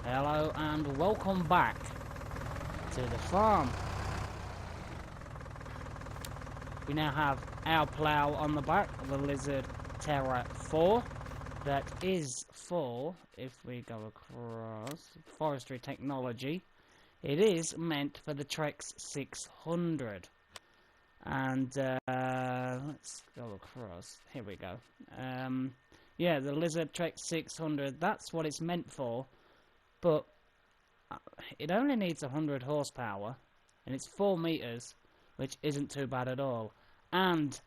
Hello and welcome back to the farm. We now have our plough on the back of the Lizard Terra 4. That is for, if we go across, forestry technology. It is meant for the Trex 600. And let's go across. Here we go. Yeah, the Lizard Trex 600, that's what it's meant for. But it only needs 100 horsepower, and it's 4 meters, which isn't too bad at all. And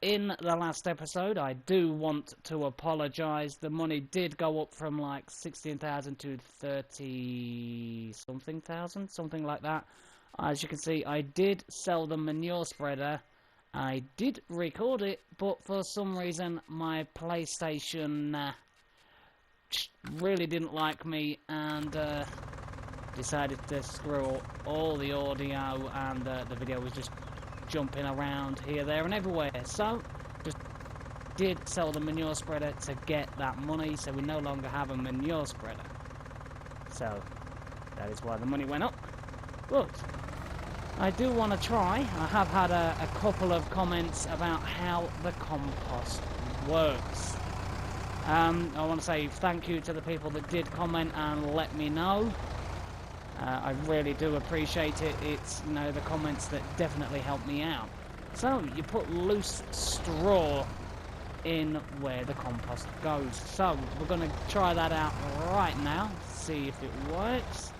in the last episode, I do want to apologise. The money did go up from like 16,000 to 30-something thousand, something like that. As you can see, I did sell the manure spreader. I did record it, but for some reason, my PlayStation really didn't like me and decided to screw all the audio, and the video was just jumping around here, there and everywhere. So just did sell the manure spreader to get that money, so we no longer have a manure spreader. So that is why the money went up. But I do want to try. I have had a couple of comments about how the compost works. I want to say thank you to the people that did comment and let me know. I really do appreciate it. It's, you know, the comments that definitely help me out. So, you put loose straw in where the compost goes. So, we're going to try that out right now. See if it works.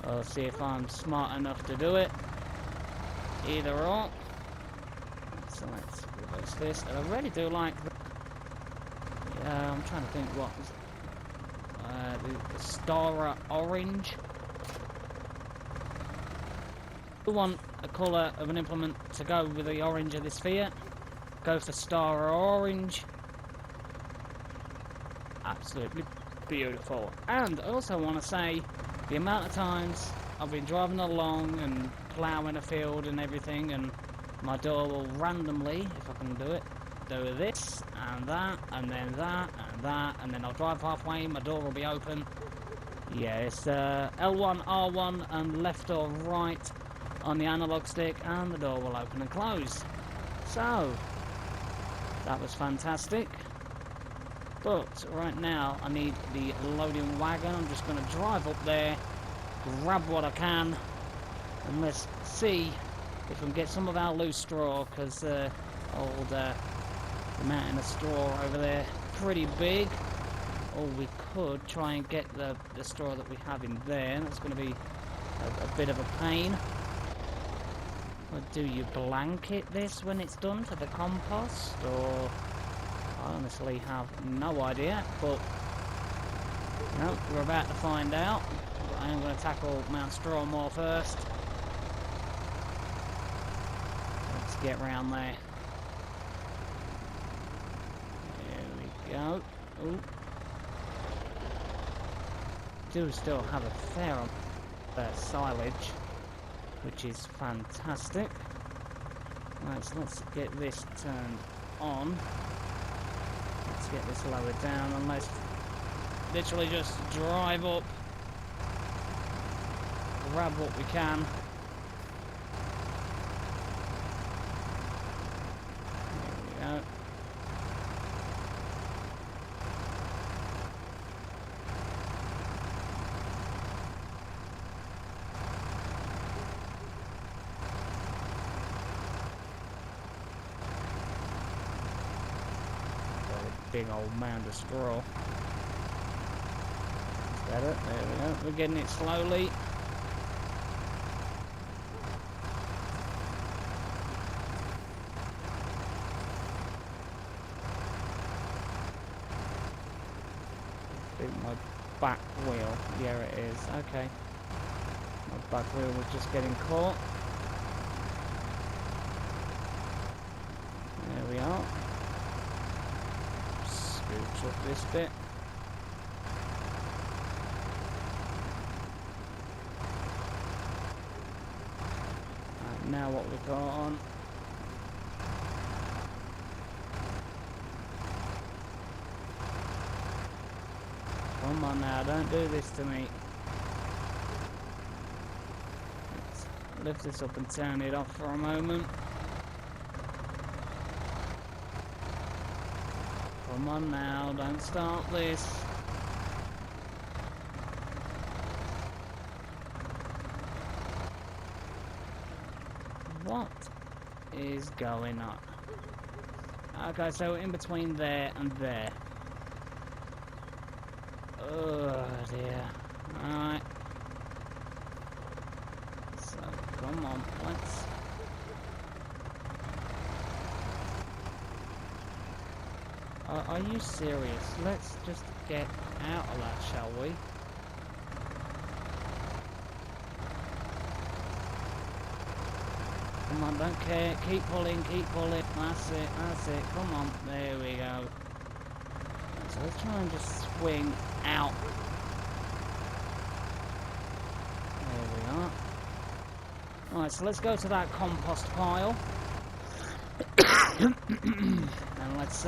Or see if I'm smart enough to do it. Either or. So, let's reverse this. And I really do like the... I'm trying to think what was the Star Orange. We want a colour of an implement to go with the orange of the sphere. Go for Star Orange. Absolutely beautiful. And I also want to say the amount of times I've been driving along and ploughing a field and everything, and my door will randomly, if I can do it, do this and that and then that and that, and then I'll drive halfway, my door will be open. Yeah, it's L1, R1 and left or right on the analog stick, and the door will open and close. So that was fantastic. But right now I need the loading wagon. I'm just going to drive up there, grab what I can, and let's see if we can get some of our loose straw, because old the mountain of straw over there pretty big. Or we could try and get the straw that we have in there. That's going to be a bit of a pain. Or do you blanket this when it's done for the compost? Or I honestly have no idea, but you know, we're about to find out. But I am going to tackle Mount Strawmore first. Let's get round there. Go. Ooh. Do still have a fair amount of silage, which is fantastic. Right, so let's get this turned on. Let's get this lowered down, and let's literally just drive up, grab what we can. There we go. Big old mound of straw. Is that it? There we go. We're getting it slowly. I think my back wheel. Yeah, it is. Okay. My back wheel was just getting caught. There we are. Scooch up this bit. Right, now what we've got on. Come on now, don't do this to me. Let's lift this up and turn it off for a moment. Come on now, don't start this. What is going on? Okay, so in between there and there. Oh dear. Alright. So, come on, let's... Are you serious? Let's just get out of that, shall we? Come on, don't care. Keep pulling, keep pulling. That's it, that's it. Come on. There we go. So let's try and just swing out. There we are. Alright, so let's go to that compost pile. And let's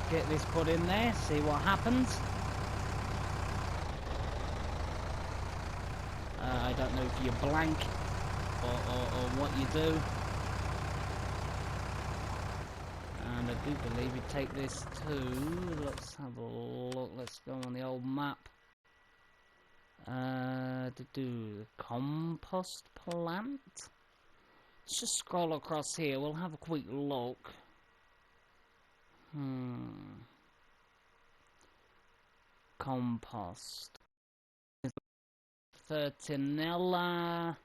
get this put in there, see what happens. I don't know if you're blank or what you do. And I do believe you take this to, let's have a look, let's go on the old map. To do the compost plant. Let's just scroll across here, we'll have a quick look. Compost. CORONELLA.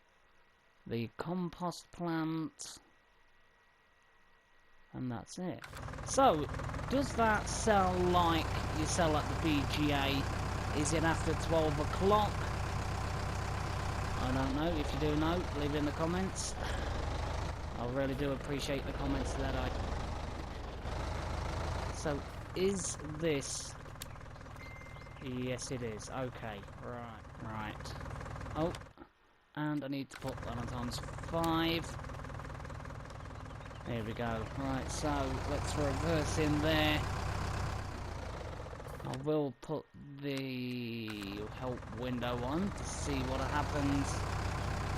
The compost plant. And that's it. So, does that sell like you sell at the BGA? Is it after 12 o'clock? I don't know. If you do know, leave it in the comments. I really do appreciate the comments that I... So, is this... Yes, it is. Okay. Right. Oh, and I need to put that on times 5. There we go. Right, so let's reverse in there. I will put the help window on to see what happens.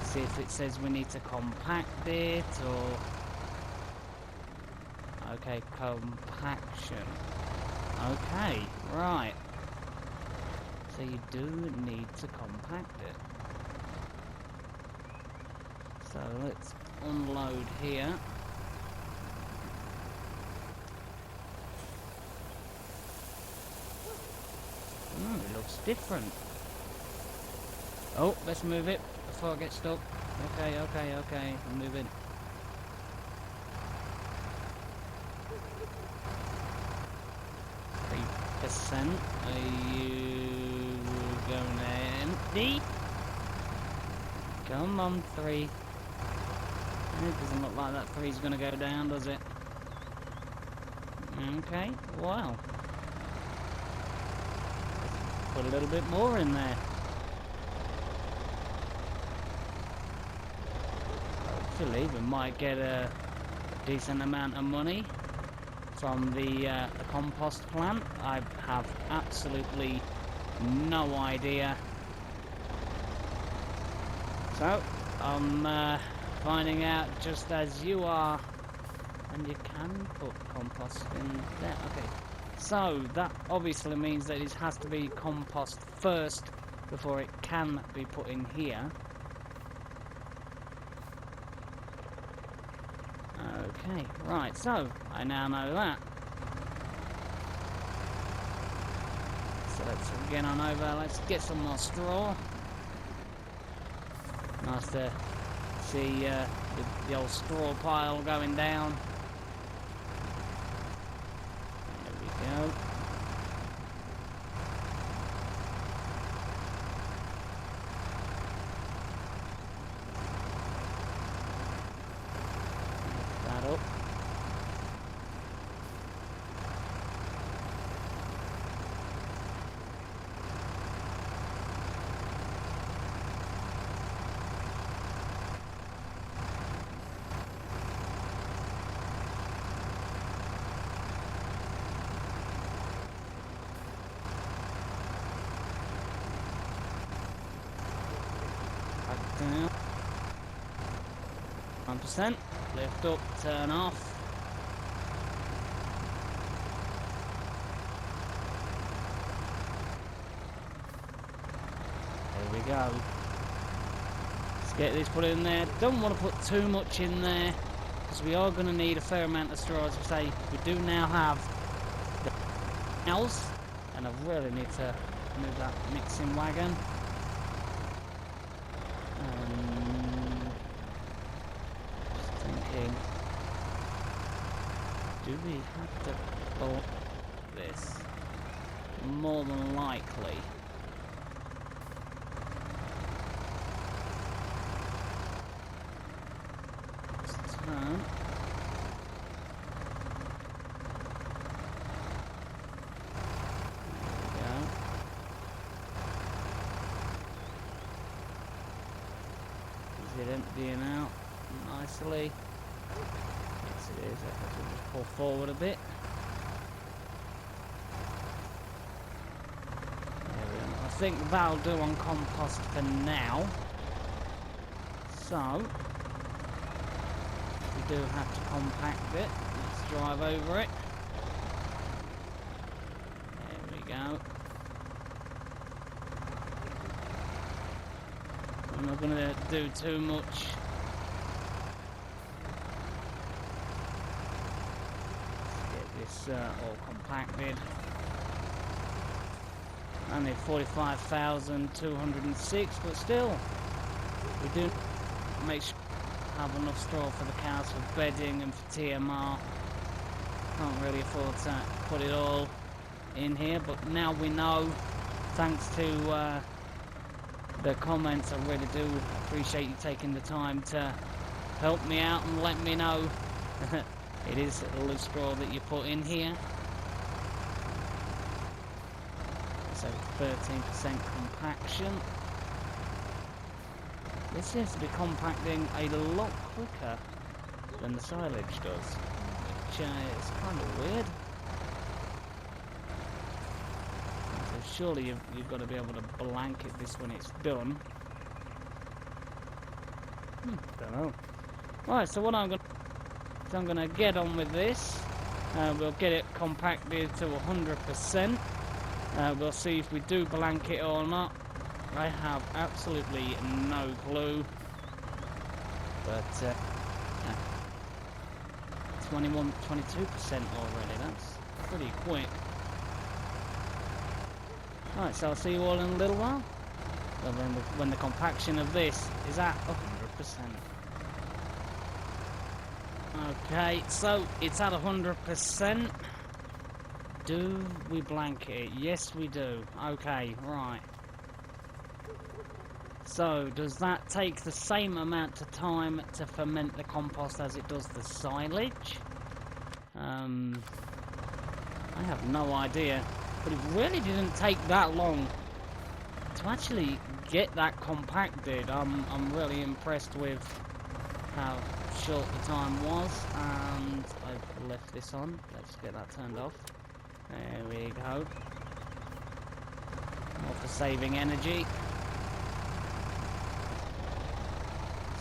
See if it says we need to compact it or... Okay, compaction. Okay, right. So you do need to compact it. So let's unload here. It looks different. Oh, let's move it before I get stuck. Okay, I'm moving. %. Are you going empty? Come on, 3. It doesn't look like that 3's going to go down, does it? Okay, wow. Put a little bit more in there. Hopefully we might get a decent amount of money from the compost plant. I have absolutely no idea. So I'm finding out just as you are. And you can put compost in there. Okay. So, that obviously means that it has to be compost first before it can be put in here. Okay, right, so, I now know that. So let's get on over, let's get some more straw. Nice to see the old straw pile going down. Go. That up. back down. 1%. Lift up, turn off. There we go. Let's get this put in there. Don't want to put too much in there, because we are going to need a fair amount of straw. As I say, we do now have the house, and I really need to move that mixing wagon. Just thinking, do we have to block this? More than likely. Let's turn. Is it emptying out nicely? Yes it is. We'll just pull forward a bit. There we go. I think that'll do on compost for now. So we do have to compact it. Let's drive over it. There we go. I'm not going to do too much. Let's get this all compacted. Only 45,206, but still, we do make sure we have enough straw for the cows for bedding and for TMR. Can't really afford to put it all in here, but now we know, thanks to the comments. I really do appreciate you taking the time to help me out and let me know. It is loose straw that you put in here. So 13% compaction. This seems to be compacting a lot quicker than the silage does, which is kind of weird. Surely you've got to be able to blanket this when it's done. Don't know. Right, so what I'm going to get on with this. We'll get it compacted to 100%. We'll see if we do blanket it or not. I have absolutely no clue. But 22% already. That's pretty quick. Right, so I'll see you all in a little while. Well, then when the compaction of this is at 100%. Okay, so it's at 100%. Do we blanket it? Yes, we do. Okay, right. So, does that take the same amount of time to ferment the compost as it does the silage? I have no idea. But it really didn't take that long to actually get that compacted. I'm really impressed with how short the time was, and I've left this on. Let's get that turned off. There we go. More for saving energy.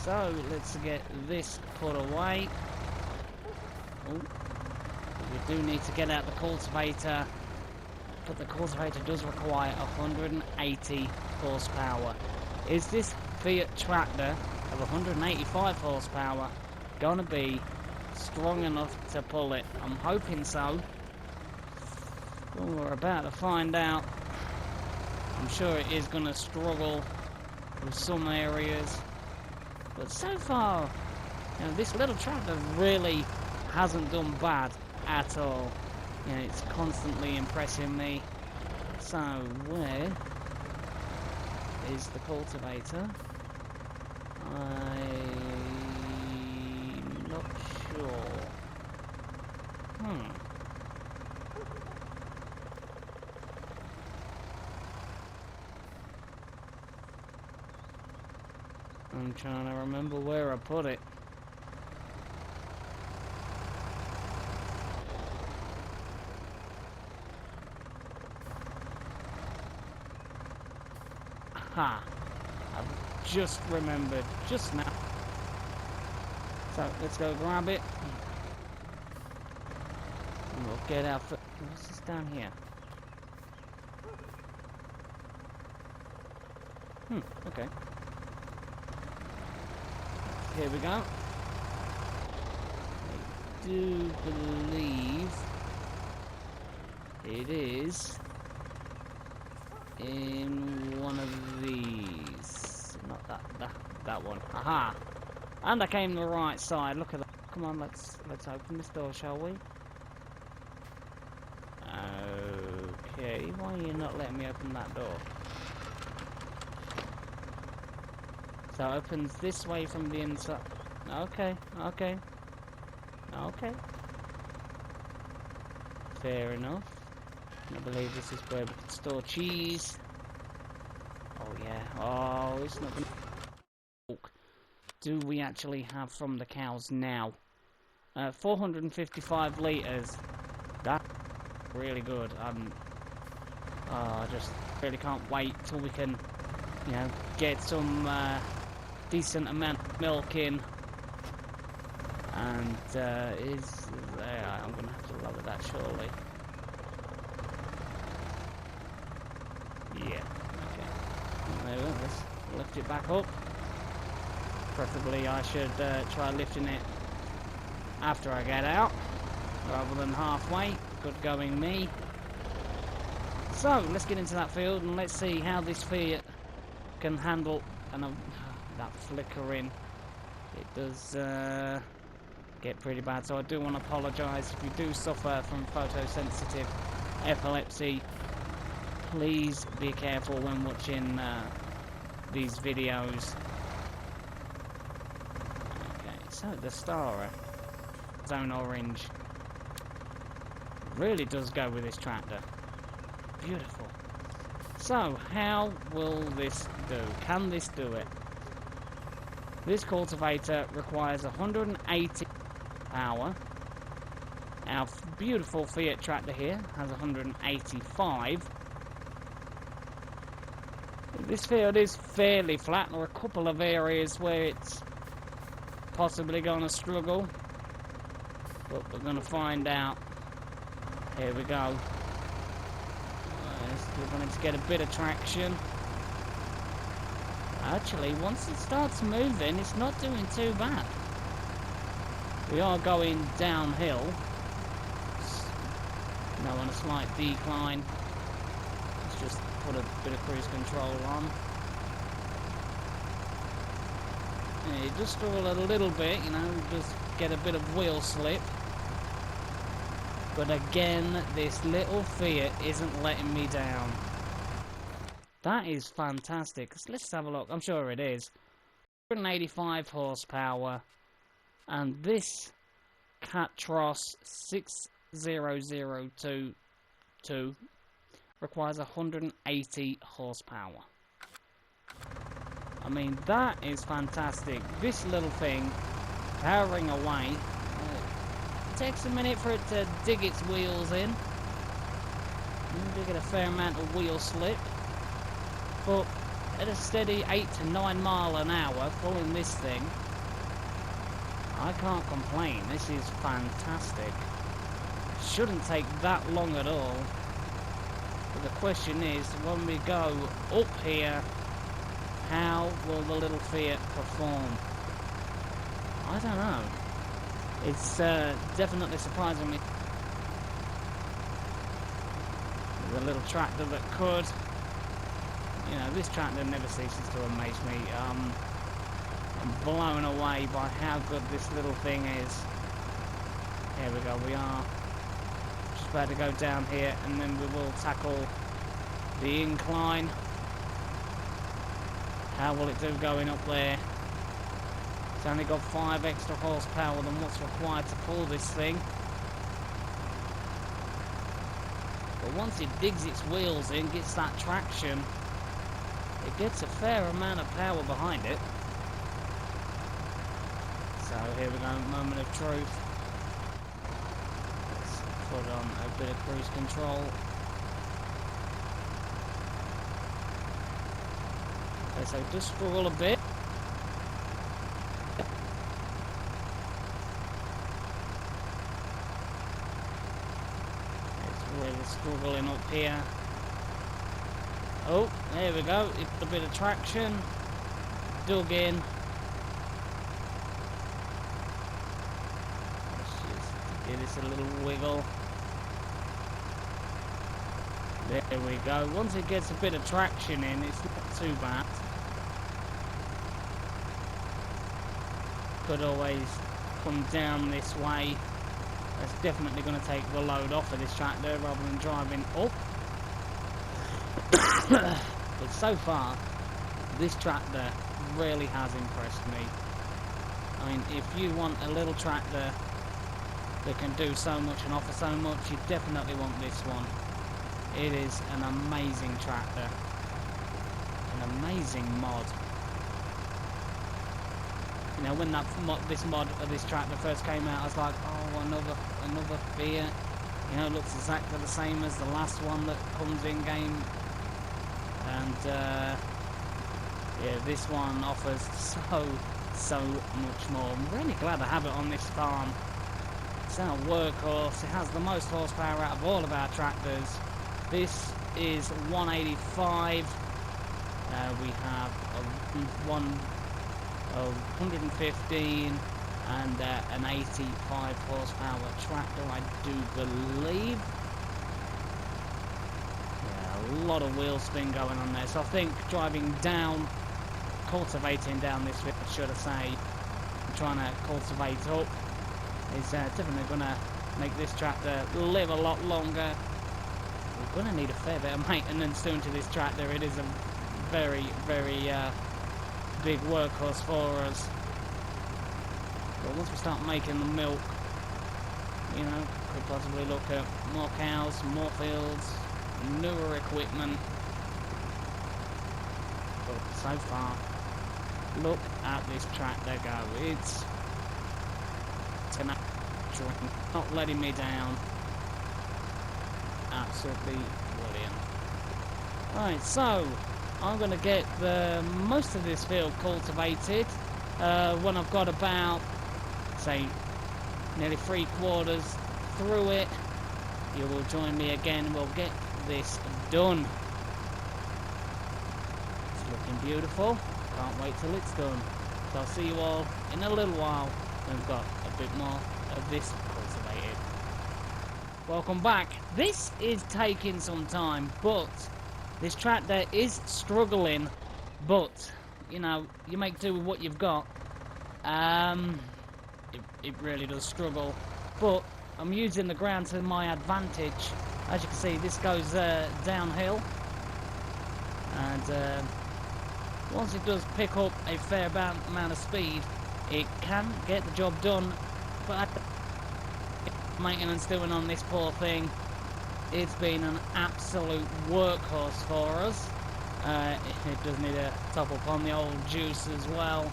So let's get this put away. Oh, we do need to get out the cultivator. But the cultivator does require 180 horsepower. Is this Fiat tractor of 185 horsepower gonna be strong enough to pull it? I'm hoping so. Well, we're about to find out. I'm sure it is gonna struggle with some areas, but so far, you know, this little tractor really hasn't done bad at all. You know, it's constantly impressing me. So, where is the cultivator? I'm not sure. I'm trying to remember where I put it. Ha! just remembered just now. So let's go grab it. And we'll get our foot. What's this down here? Okay. Here we go. I do believe it is in one of these. Not that one. Aha! And I came the right side. Look at that. Come on, let's open this door, shall we? Okay, why are you not letting me open that door? So it opens this way from the inside. Okay. Fair enough. I believe this is where we can store cheese. Oh yeah. Oh, it's not gonna... Do we actually have from the cows now? 455 litres. That's really good. I just really can't wait till we can, you know, get some decent amount of milk in. And I'm gonna have to lower that surely. Yeah. Okay. There we go. Let's lift it back up. Preferably I should try lifting it after I get out, rather than halfway. Good going me. So, let's get into that field and let's see how this Fiat can handle that flickering. It does get pretty bad, so I do want to apologise if you do suffer from photosensitive epilepsy. Please be careful when watching these videos. So the star zone orange really does go with this tractor. Beautiful. So how will this do? Can this do it? This cultivator requires 180 power. Our beautiful Fiat tractor here has 185. This field is fairly flat. There are a couple of areas where it's possibly going to struggle, but we're going to find out. Here we go. We're going to get a bit of traction. Actually, once it starts moving, it's not doing too bad. We are going downhill. Now on a slight decline. Let's just put a bit of cruise control on. Yeah, just stall a little bit, you know, just get a bit of wheel slip. But again, this little Fiat isn't letting me down. That is fantastic. Let's have a look. I'm sure it is. 185 horsepower. And this Catros 6002 requires 180 horsepower. I mean, that is fantastic. This little thing, powering away, it takes a minute for it to dig its wheels in. You do get a fair amount of wheel slip. But at a steady 8 to 9 mile an hour, pulling this thing, I can't complain. This is fantastic. Shouldn't take that long at all. But the question is, when we go up here, how will the little Fiat perform? I don't know. It's definitely surprising me. The little tractor that could. You know, this tractor never ceases to amaze me. I'm blown away by how good this little thing is. Here we go, we are just about to go down here, and then we will tackle the incline. How will it do going up there? It's only got 5 extra horsepower than what's required to pull this thing. But once it digs its wheels in, gets that traction, it gets a fair amount of power behind it. So here we go, moment of truth. Let's put on a bit of cruise control. so it does struggle a bit. It's really struggling up here. Oh, there we go. It's a bit of traction. Dug in. Let's just give this a little wiggle. There we go. Once it gets a bit of traction in, it's not too bad. Could always come down this way. That's definitely going to take the load off of this tractor rather than driving up. But so far, this tractor really has impressed me. I mean, if you want a little tractor that can do so much and offer so much, you definitely want this one. It is an amazing tractor. An amazing mod. You know, when this mod of this tractor first came out, I was like, oh, another Fiat. You know, it looks exactly the same as the last one that comes in game. And yeah, this one offers so much more. I'm really glad I have it on this farm. It's our workhorse. It has the most horsepower out of all of our tractors. This is 185. We have one of 115 and an 85 horsepower tractor, I do believe. Yeah, a lot of wheel spin going on there. So I think driving down, cultivating down this field, should I say, trying to cultivate up, is definitely going to make this tractor live a lot longer. We're going to need a fair bit of maintenance doing to this tractor. It is a very big workhorse for us. But once we start making the milk, you know, could possibly look at more cows, more fields, newer equipment. But so far, look at this tractor go. It's not letting me down. Absolutely brilliant. Right, so I'm going to get most of this field cultivated when I've got about, say, nearly 3/4 through it. You will join me again and we'll get this done. It's looking beautiful. Can't wait till it's done. So I'll see you all in a little while when we've got a bit more of this cultivated. Welcome back. This is taking some time, but this tractor is struggling, but, you know, you make do with what you've got. It really does struggle, but I'm using the ground to my advantage. As you can see, this goes downhill, and once it does pick up a fair amount of speed, it can get the job done, but maintenance doing on this poor thing. It's been an absolute workhorse for us. It does need a top up on the old juice as well.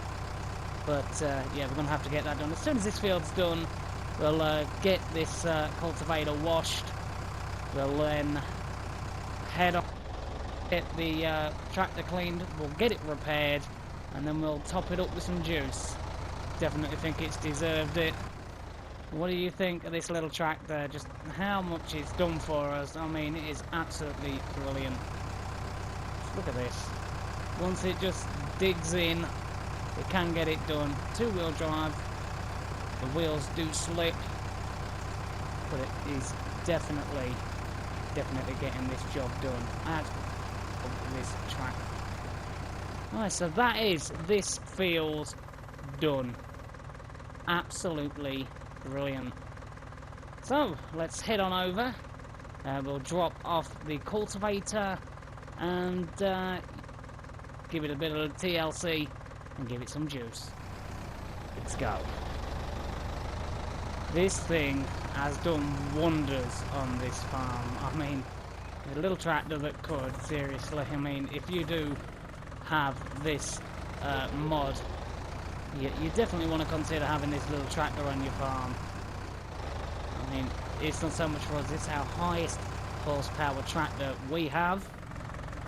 But yeah, we're going to have to get that done. As soon as this field's done, we'll get this cultivator washed. We'll then head off, get the tractor cleaned, we'll get it repaired, and then we'll top it up with some juice. Definitely think it's deserved it. What do you think of this little tractor? Just how much it's done for us. I mean, it is absolutely brilliant. Just look at this. Once it just digs in, it can get it done. Two-wheel drive. The wheels do slip, but it is definitely getting this job done. As this track. Alright, so that is this field done. Absolutely brilliant. So let's head on over. We'll drop off the cultivator and give it a bit of TLC and give it some juice. Let's go. This thing has done wonders on this farm. I mean, a little tractor that could, seriously. I mean, if you do have this mod, you definitely want to consider having this little tractor on your farm. I mean, it's not so much for us, it's our highest horsepower tractor we have.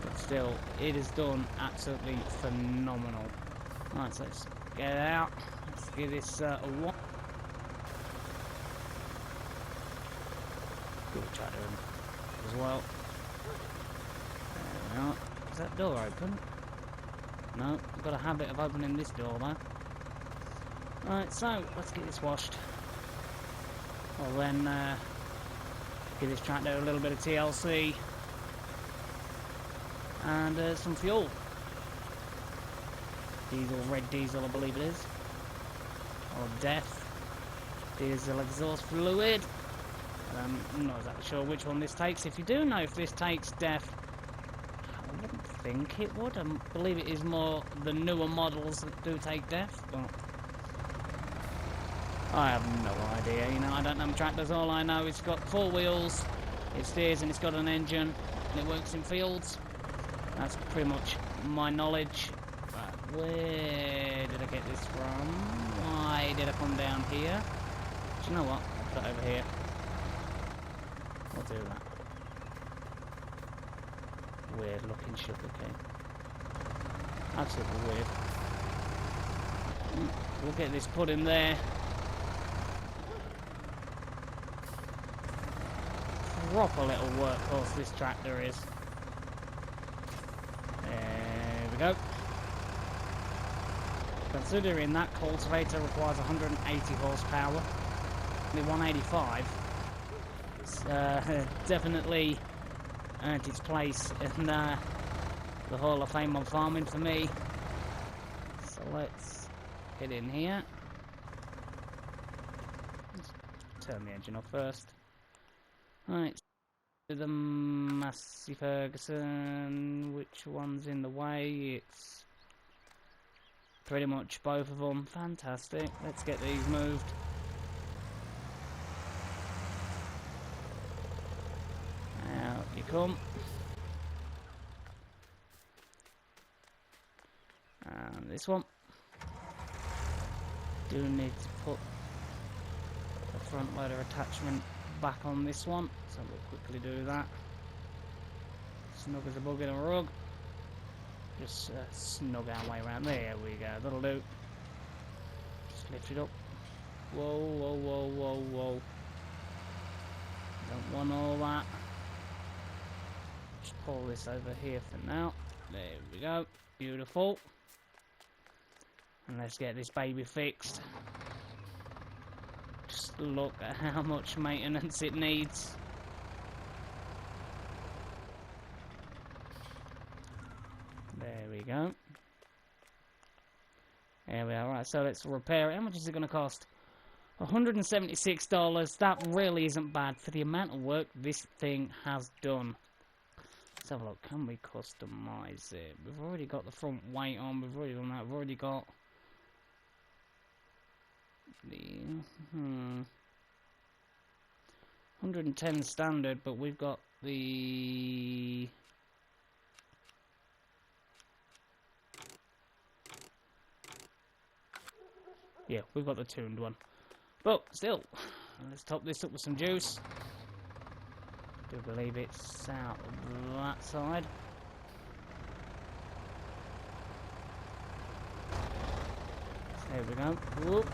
But still, it is done absolutely phenomenal. Right, so let's get it out. Let's give this a one. Good tractor as well. There we are. Is that door open? No, I've got a habit of opening this door though. Right, so let's get this washed. Well then, give this tractor a little bit of TLC and some fuel. Diesel, red diesel, I believe it is, or DEF. Diesel exhaust fluid. I'm not exactly sure which one this takes. If you do know if this takes DEF, I wouldn't think it would. I believe it is more the newer models that do take DEF, but I have no idea. You know, I don't know tractors. All I know is it's got 4 wheels, it steers, and it's got an engine, and it works in fields. That's pretty much my knowledge. Right, where did I get this from? Why did I come down here? Do you know what? I'll put it over here. I'll do that. Weird looking sugar cane. Absolutely weird. We'll get this put in there. Proper little workhorse this tractor is. There we go. Considering that cultivator requires 180 horsepower, only 185, it's definitely earned its place in the Hall of Fame on farming for me. So let's get in here. Let's turn the engine off first. Right, the Massey Ferguson, which one's in the way? It's pretty much both of them. Fantastic. Let's get these moved. Out you come. And this one. Do need to put the front loader attachment back on this one, so we'll quickly do that. Snug as a bug in a rug. Just snug our way around. There we go, that'll do. Just lift it up. Whoa, whoa, whoa, whoa, whoa. Don't want all that. Just pull this over here for now. There we go, beautiful. And let's get this baby fixed. Just look at how much maintenance it needs. There we go. There we are. Right, so let's repair it. How much is it going to cost? $176. That really isn't bad for the amount of work this thing has done. Let's have a look. Can we customize it? We've already got the front weight on. We've already done that. We've already got the 110 standard, but we've got the we've got the tuned one. But still, let's top this up with some juice. I do believe it's out of that side. There we go. Whoop.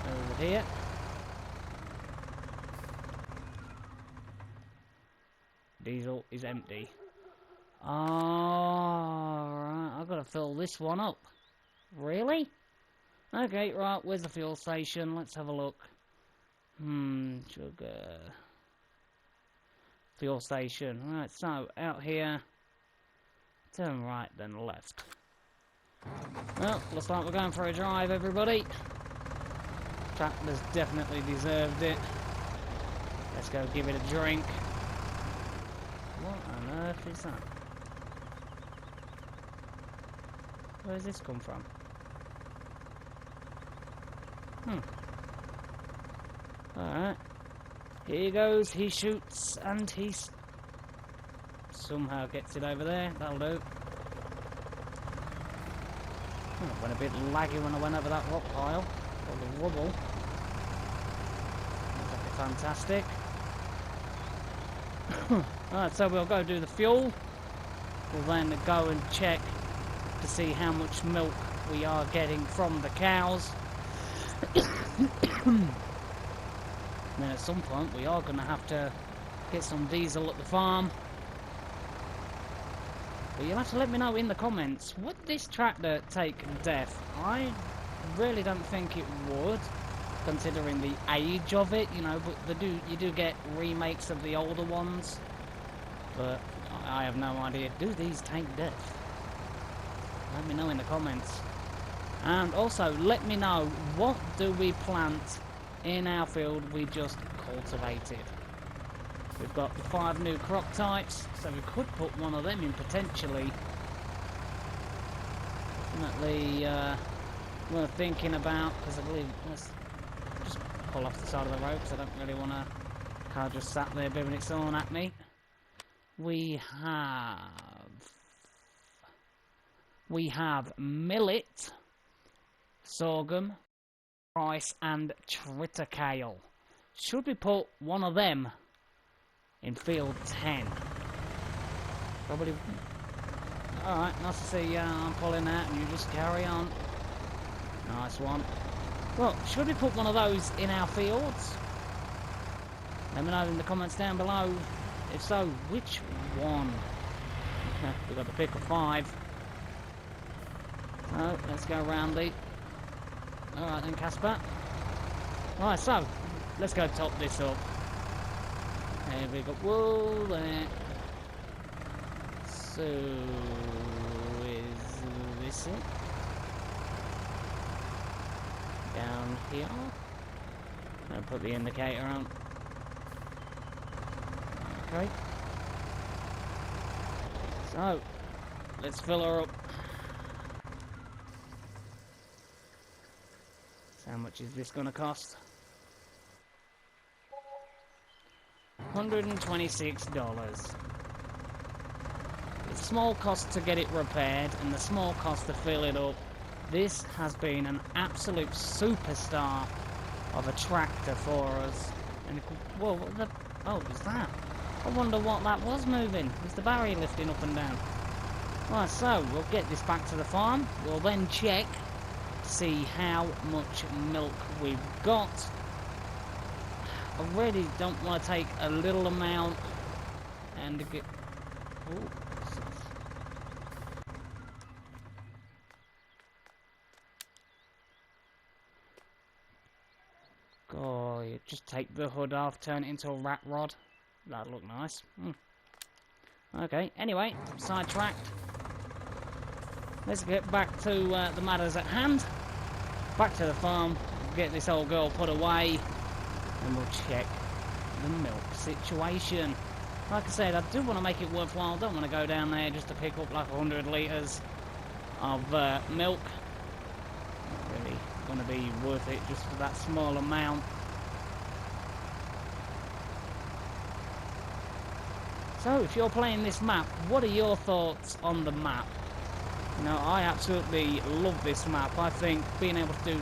Over here. Diesel is empty. Alright, I've got to fill this one up. Really? Okay, right, where's the fuel station? Let's have a look. Sugar. Fuel station. Right, so, out here. Turn right, then left. Well, looks like we're going for a drive, everybody. Tractor's definitely deserved it. Let's go give it a drink. What on earth is that? Where's this come from? Alright. Here he goes, he shoots, and he somehow gets it over there. That'll do. Oh, it went a bit laggy when I went over that rock pile. Or the rubble. That'd be fantastic. Alright, so we'll go do the fuel. We'll then go and check to see how much milk we are getting from the cows. And then at some point we are going to have to get some diesel at the farm. But you'll have to let me know in the comments, would this tractor take death? I really don't think it would, considering the age of it, you know, but you do get remakes of the older ones. But I have no idea. Do these take death? Let me know in the comments. And also, let me know, what do we plant in our field we just cultivated? We've got the 5 new crop types, so we could put one of them in potentially. Definitely worth thinking about, because I believe, let's just pull off the side of the road, because I don't really want to, car just sat there bibbing its own at me. We have millet, sorghum, rice, and triticale. Should we put one of them in field 10? Probably. Alright, nice to see I'm pulling that and you just carry on. Nice one. Well, should we put one of those in our fields? Let me know in the comments down below. If so, which one? We've got to pick a 5. So, let's go around the... Alright then, Casper. Right, so, let's go top this up. There we go. Whoa, there. So, is this it? Down here. I'll put the indicator on. Okay. So, let's fill her up. So how much is this going to cost? $126. The small cost to get it repaired and the small cost to fill it up. This has been an absolute superstar of a tractor for us. And whoa, what the... Oh, was that? I wonder what that was moving. Was the barrier lifting up and down? Right, so we'll get this back to the farm. We'll then check to see how much milk we've got. I really don't want to take a little amount and get... Ooh. Oh, you just take the hood off, turn it into a rat rod. That'd look nice. Okay, anyway, sidetracked. Let's get back to the matters at hand. Back to the farm, get this old girl put away, and we'll check the milk situation. Like I said, I do want to make it worthwhile. I don't want to go down there just to pick up like 100 litres of milk. Not really going to be worth it just for that small amount. So, if you're playing this map, what are your thoughts on the map? You know, I absolutely love this map. I think being able to do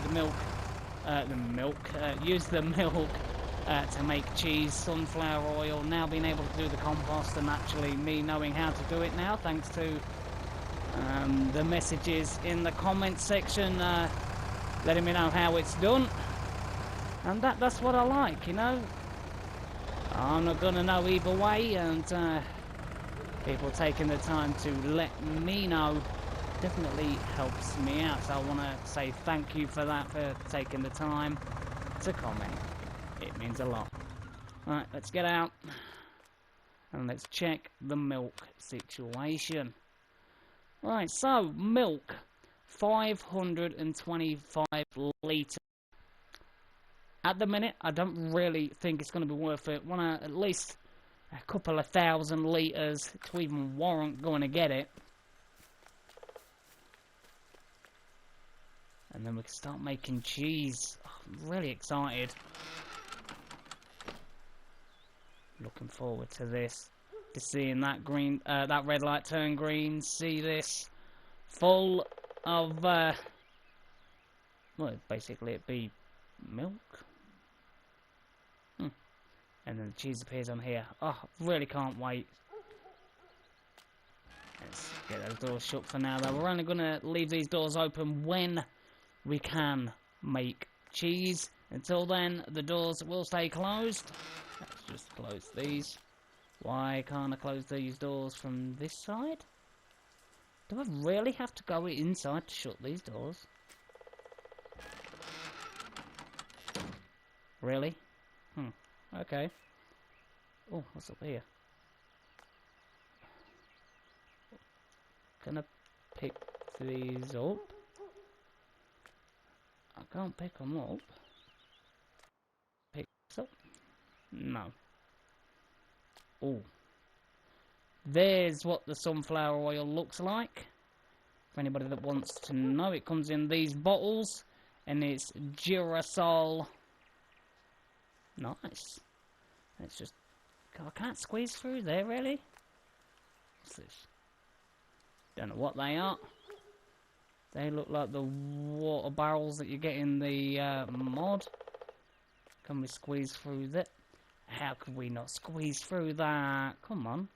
use the milk to make cheese, sunflower oil, now being able to do the compost, and actually me knowing how to do it now, thanks to the messages in the comments section letting me know how it's done. And that's what I like, you know. I'm not gonna know either way, and people taking the time to let me know definitely helps me out. So I want to say thank you for that, for taking the time to comment. It means a lot. Right, let's get out and let's check the milk situation. Right, so milk, 525 litres. At the minute, I don't really think it's going to be worth it. Want to at least a couple of 1,000 litres to even warrant going to get it. And then we can start making cheese. Oh, I'm really excited. Looking forward to this. To seeing that green, that red light turn green. See this full of, well, basically it'd be milk. And then the cheese appears on here. Oh, really can't wait. Let's get those doors shut for now, though. We're only going to leave these doors open when we can make cheese. Until then, the doors will stay closed. Let's just close these. Why can't I close these doors from this side? Do I really have to go inside to shut these doors? Really? Okay. Oh, what's up here? Can I pick these up? I can't pick them up. Pick this up? No. Oh. There's what the sunflower oil looks like. For anybody that wants to know, it comes in these bottles. And it's Girasol. Nice. Let's just... I can't squeeze through there, really? What's this? Don't know what they are. They look like the water barrels that you get in the mod. Can we squeeze through that? How could we not squeeze through that? Come on.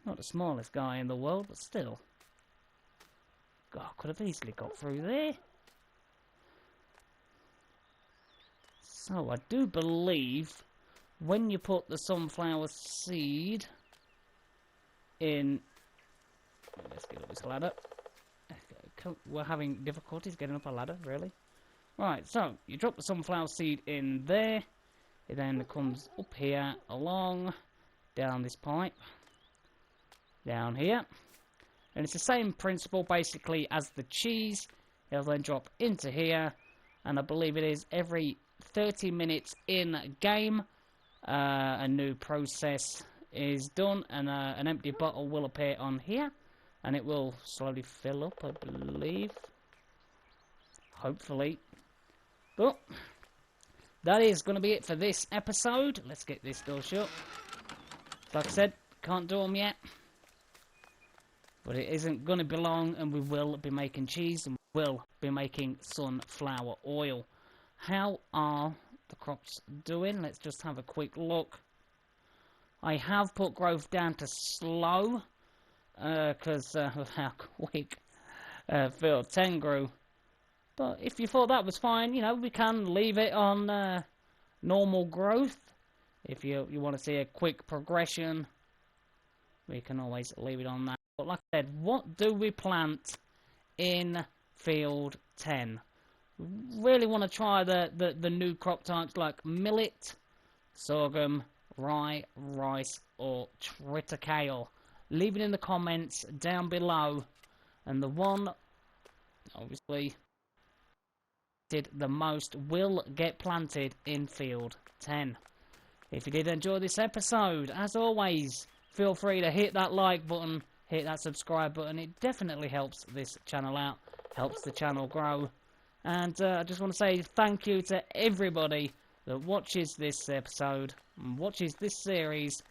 Not the smallest guy in the world, but still. God, I could have easily got through there. So, I do believe when you put the sunflower seed in... Let's get up this ladder. We're having difficulties getting up a ladder, really? Right, so, you drop the sunflower seed in there. It then comes up here, along, down this pipe. Down here. And it's the same principle, basically, as the cheese. It'll then drop into here. And I believe it is every 30 minutes in game, a new process is done, and an empty bottle will appear on here, and it will slowly fill up, I believe, hopefully. But that is going to be it for this episode. Let's get this door shut. Like I said, can't do them yet, but it isn't going to be long, and we will be making cheese, and we will be making sunflower oil. How are the crops doing? Let's just have a quick look. I have put growth down to slow, because of how quick field 10 grew. But if you thought that was fine, you know, we can leave it on normal growth. If you want to see a quick progression, we can always leave it on that. But like I said, what do we plant in field 10? We really want to try the new crop types like millet, sorghum, rye, rice, or triticale. Leave it in the comments down below, and the one, obviously, did the most will get planted in field 10. If you did enjoy this episode, as always, feel free to hit that like button, hit that subscribe button. It definitely helps this channel out, helps the channel grow. And I just want to say thank you to everybody that watches this episode, watches this series,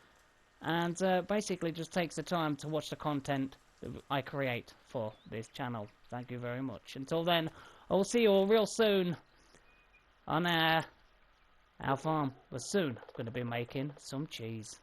and basically just takes the time to watch the content that I create for this channel. Thank you very much. Until then, I will see you all real soon on our farm. But soon, I'm going to be making some cheese.